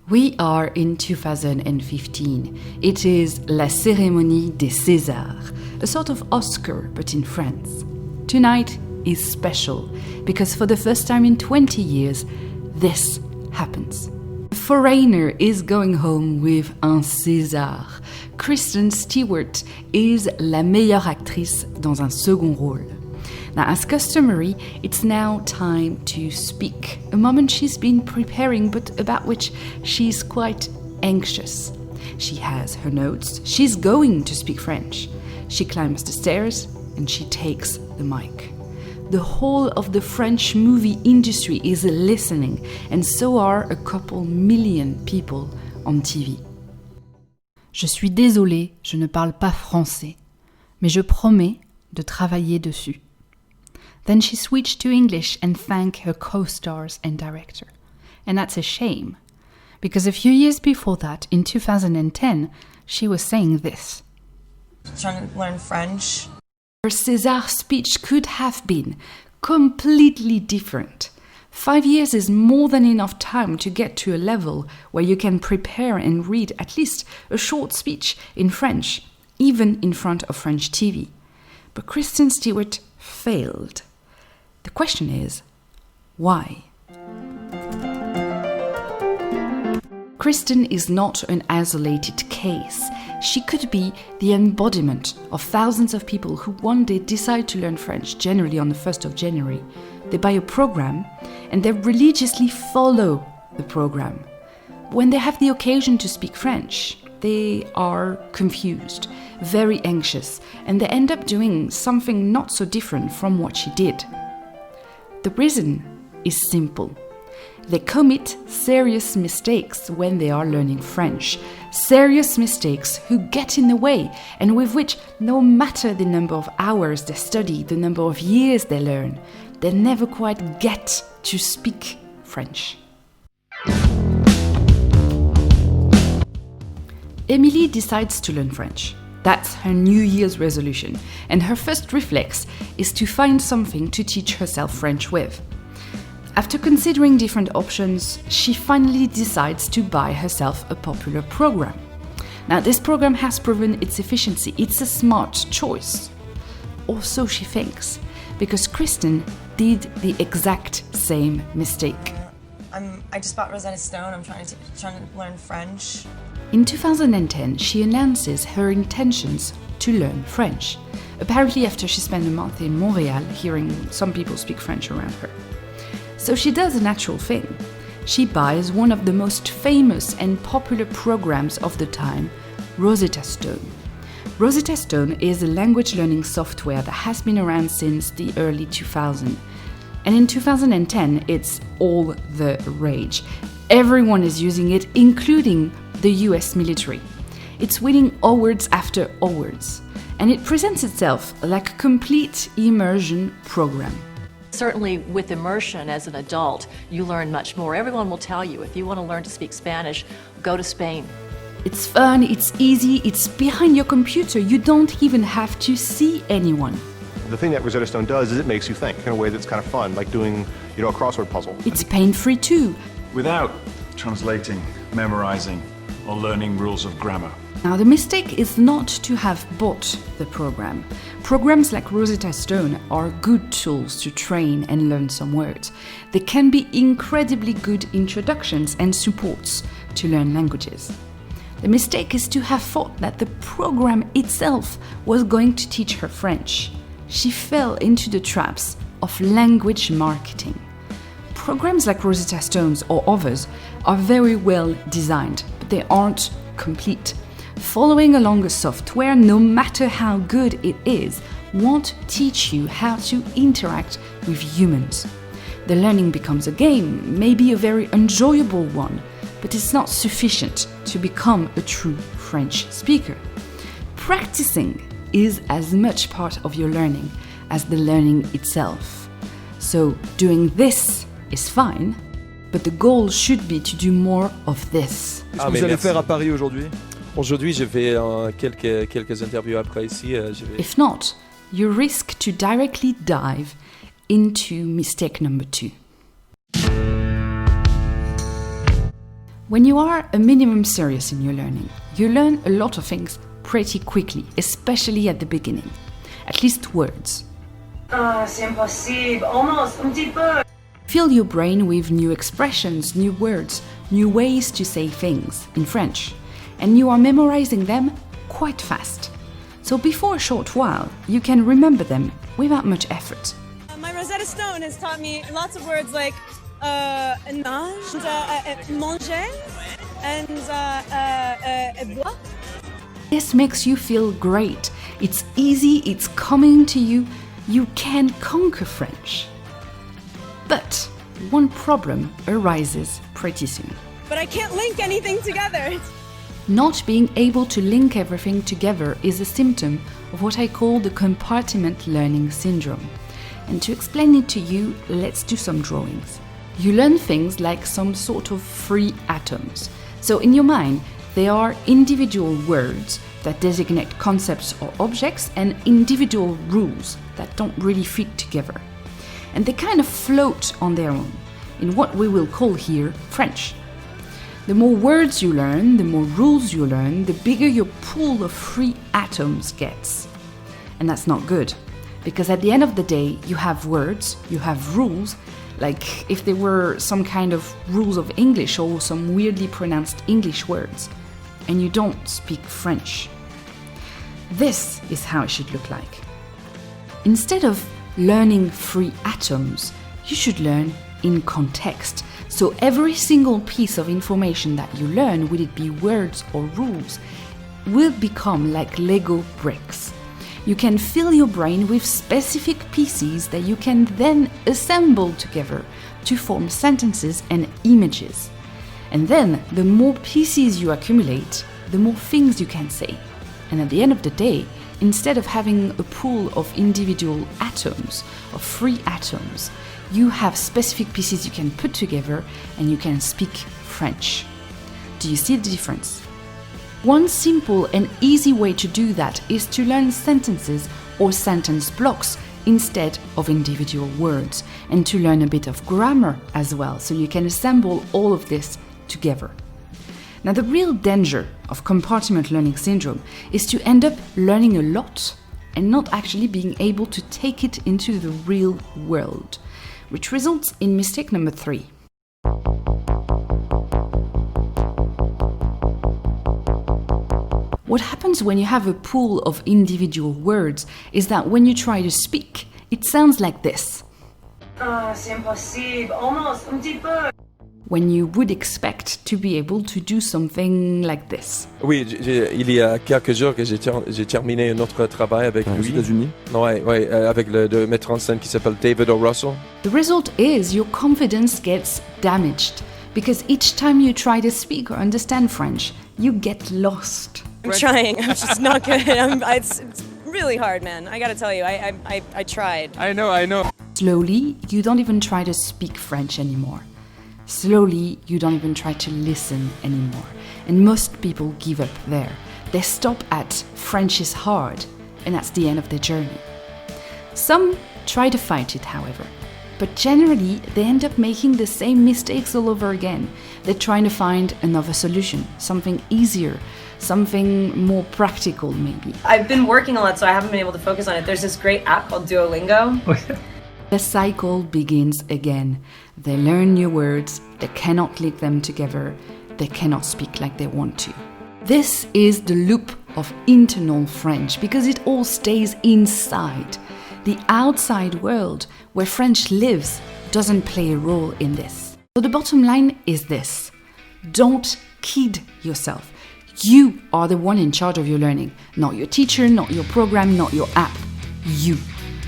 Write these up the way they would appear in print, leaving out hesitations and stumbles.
We are in 2015. It is La Cérémonie des Césars, a sort of Oscar but in France. Tonight is special because for the first time in 20 years, this happens. A foreigner is going home with un César. Kristen Stewart is la meilleure actrice dans un second rôle. Now, as customary, it's now time to speak, a moment she's been preparing but about which she's quite anxious. She has her notes, she's going to speak French. She climbs the stairs and she takes the mic. The whole of the French movie industry is listening, and so are a couple million people on TV. Je suis désolée, je ne parle pas français, mais je promets de travailler dessus. Then she switched to English and thanked her co-stars and director. And that's a shame, because a few years before that, in 2010, she was saying this. Trying to learn French. Her César speech could have been completely different. 5 years is more than enough time to get to a level where you can prepare and read at least a short speech in French, even in front of French TV. But Kristen Stewart failed. The question is, why? Kristen is not an isolated case. She could be the embodiment of thousands of people who one day decide to learn French, generally on the 1st of January. They buy a program and they religiously follow the program. When they have the occasion to speak French, they are confused, very anxious, and they end up doing something not so different from what she did. The reason is simple. They commit serious mistakes when they are learning French. Serious mistakes who get in the way and with which, no matter the number of hours they study, the number of years they learn, they never quite get to speak French. Emily decides to learn French. That's her New Year's resolution, and her first reflex is to find something to teach herself French with. After considering different options, she finally decides to buy herself a popular program. Now, this program has proven its efficiency. It's a smart choice. Or so she thinks, because Kristen did the exact same mistake. I just bought Rosetta Stone. I'm trying to learn French. In 2010, she announces her intentions to learn French, apparently after she spent a month in Montreal hearing some people speak French around her. So she does a natural thing. She buys one of the most famous and popular programs of the time, Rosetta Stone. Rosetta Stone is a language learning software that has been around since the early 2000s. And in 2010, it's all the rage. Everyone is using it, including the US military. It's winning awards after awards, and it presents itself like a complete immersion program. Certainly with immersion as an adult, you learn much more. Everyone will tell you, if you want to learn to speak Spanish, go to Spain. It's fun, it's easy, it's behind your computer. You don't even have to see anyone. The thing that Rosetta Stone does is it makes you think in a way that's kind of fun, like doing, a crossword puzzle. It's pain-free too. Without translating, memorizing, or learning rules of grammar. Now, the mistake is not to have bought the program. Programs like Rosetta Stone are good tools to train and learn some words. They can be incredibly good introductions and supports to learn languages. The mistake is to have thought that the program itself was going to teach her French. She fell into the traps of language marketing. Programs like Rosetta Stone's or others are very well designed, but they aren't complete. Following along a software, no matter how good it is, won't teach you how to interact with humans. The learning becomes a game, maybe a very enjoyable one, but it's not sufficient to become a true French speaker. Practicing is as much part of your learning as the learning itself. So doing this is fine, but the goal should be to do more of this. Qu'est-ce que vous allez faire à Paris aujourd'hui? Aujourd'hui, j'ai fait quelques interviews après ici. If not, you risk to directly dive into mistake number 2. When you are a minimum serious in your learning, you learn a lot of things pretty quickly, especially at the beginning. At least words. Ah, c'est impossible. Almost, un petit peu. Fill your brain with new expressions, new words, new ways to say things in French, and you are memorizing them quite fast. So before a short while, you can remember them without much effort. My Rosetta Stone has taught me lots of words like nage, manger, and boire. This makes you feel great. It's easy, it's coming to you. You can conquer French. But one problem arises pretty soon. But I can't link anything together. Not being able to link everything together is a symptom of what I call the compartment learning syndrome. And to explain it to you, let's do some drawings. You learn things like some sort of free atoms. So in your mind, there are individual words that designate concepts or objects and individual rules that don't really fit together. And they kind of float on their own, in what we will call here French. The more words you learn, the more rules you learn, the bigger your pool of free atoms gets. And that's not good, because at the end of the day, you have words, you have rules, like if there were some kind of rules of English or some weirdly pronounced English words, and you don't speak French. This is how it should look like. Instead of learning free atoms, you should learn in context. So every single piece of information that you learn, will it be words or rules, will become like Lego bricks. You can fill your brain with specific pieces that you can then assemble together to form sentences and images. And then, the more pieces you accumulate, the more things you can say. And at the end of the day, instead of having a pool of individual atoms, of free atoms, you have specific pieces you can put together and you can speak French. Do you see the difference? One simple and easy way to do that is to learn sentences or sentence blocks instead of individual words, and to learn a bit of grammar as well, so you can assemble all of this together. Now, the real danger of compartment learning syndrome is to end up learning a lot and not actually being able to take it into the real world, which results in mistake number 3. What happens when you have a pool of individual words is that when you try to speak, it sounds like this. Ah, c'est impossible. Almost, un petit peu. When you would expect to be able to do something like this. Oui, il y a quelques jours que j'ai terminé un autre travail avec lui. Aux États-Unis? Ouais, avec le metteur en scène qui s'appelle David O. Russell. The result is your confidence gets damaged because each time you try to speak or understand French, you get lost. I'm trying. I'm just not good. It's really hard, man. I gotta tell you, I tried. I know. Slowly, you don't even try to speak French anymore. Slowly, you don't even try to listen anymore. And most people give up there. They stop at French is hard, and that's the end of their journey. Some try to fight it, however. But generally, they end up making the same mistakes all over again. They're trying to find another solution, something easier, something more practical maybe. I've been working a lot, so I haven't been able to focus on it. There's this great app called Duolingo. The cycle begins again. They learn new words, they cannot link them together, they cannot speak like they want to. This is the loop of internal French because it all stays inside. The outside world, where French lives, doesn't play a role in this. So the bottom line is this: don't kid yourself. You are the one in charge of your learning, not your teacher, not your program, not your app. You.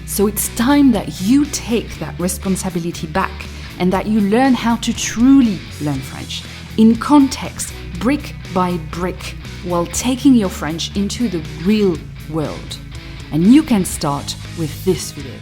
So it's time that you take that responsibility back and that you learn how to truly learn French in context, brick by brick, while taking your French into the real world. And you can start with this video.